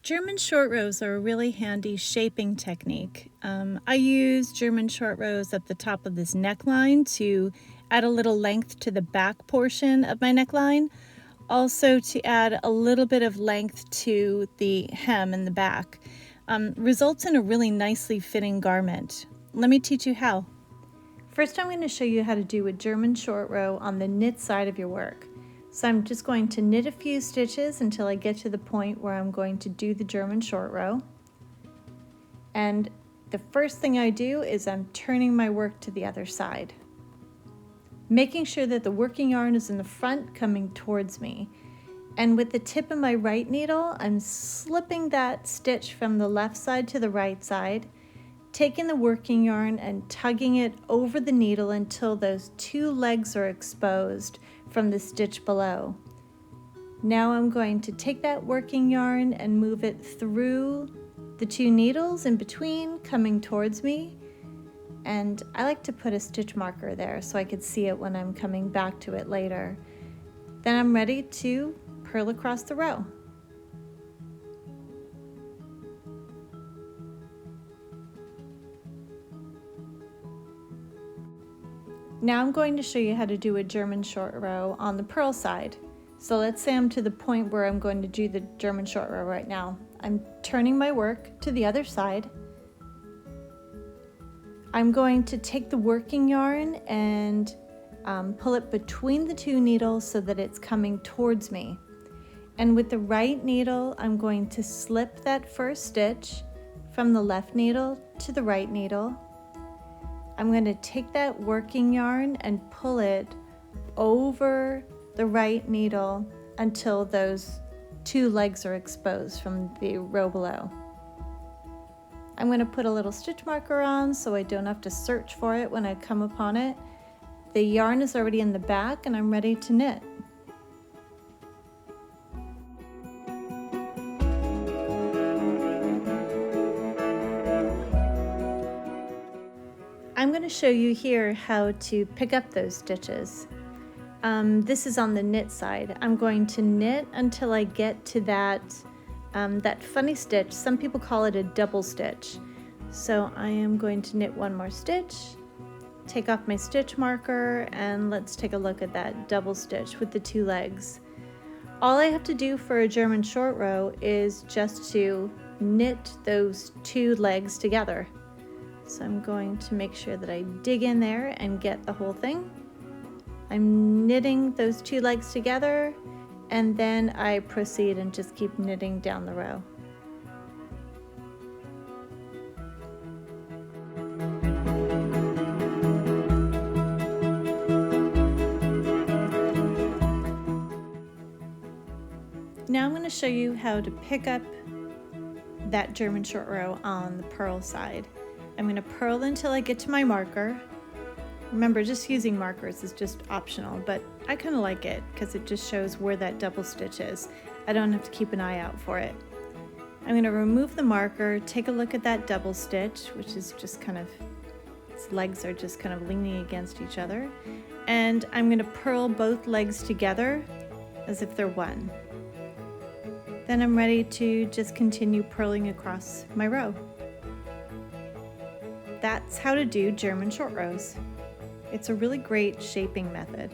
German short rows are a really handy shaping technique. I use German short rows at the top of this neckline to add a little length to the back portion of my neckline, also to add a little bit of length to the hem in the back. Results in a really nicely fitting garment. Let me teach you how. First, I'm going to show you how to do a German short row on the knit side of your work. So I'm just going to knit a few stitches until I get to the point where I'm going to do the German short row. And the first thing I do is I'm turning my work to the other side, making sure that the working yarn is in the front coming towards me. And with the tip of my right needle, I'm slipping that stitch from the left side to the right side, taking the working yarn and tugging it over the needle until those two legs are exposed from the stitch below. Now I'm going to take that working yarn and move it through the two needles in between, coming towards me. And I like to put a stitch marker there so I could see it when I'm coming back to it later. Then I'm ready to purl across the row. Now I'm going to show you how to do a German short row on the purl side. So let's say I'm to the point where I'm going to do the German short row right now. I'm turning my work to the other side. I'm going to take the working yarn and pull it between the two needles so that it's coming towards me. And with the right needle, I'm going to slip that first stitch from the left needle to the right needle. I'm going to take that working yarn and pull it over the right needle until those two legs are exposed from the row below. I'm going to put a little stitch marker on so I don't have to search for it when I come upon it. The yarn is already in the back and I'm ready to knit. I'm going to show you here how to pick up those stitches. This is on the knit side. I'm going to knit until I get to that funny stitch. Some people call it a double stitch. So I am going to knit one more stitch, take off my stitch marker, and let's take a look at that double stitch with the two legs. All I have to do for a German short row is just to knit those two legs together. So I'm going to make sure that I dig in there and get the whole thing. I'm knitting those two legs together, and then I proceed and just keep knitting down the row. Now I'm going to show you how to pick up that German short row on the purl side. I'm going to purl until I get to my marker. Remember, just using markers is just optional, but I kind of like it because it just shows where that double stitch is. I don't have to keep an eye out for it. I'm going to remove the marker, take a look at that double stitch, which is just kind of, its legs are just kind of leaning against each other. And I'm going to purl both legs together as if they're one. Then I'm ready to just continue purling across my row. That's how to do German short rows. It's a really great shaping method.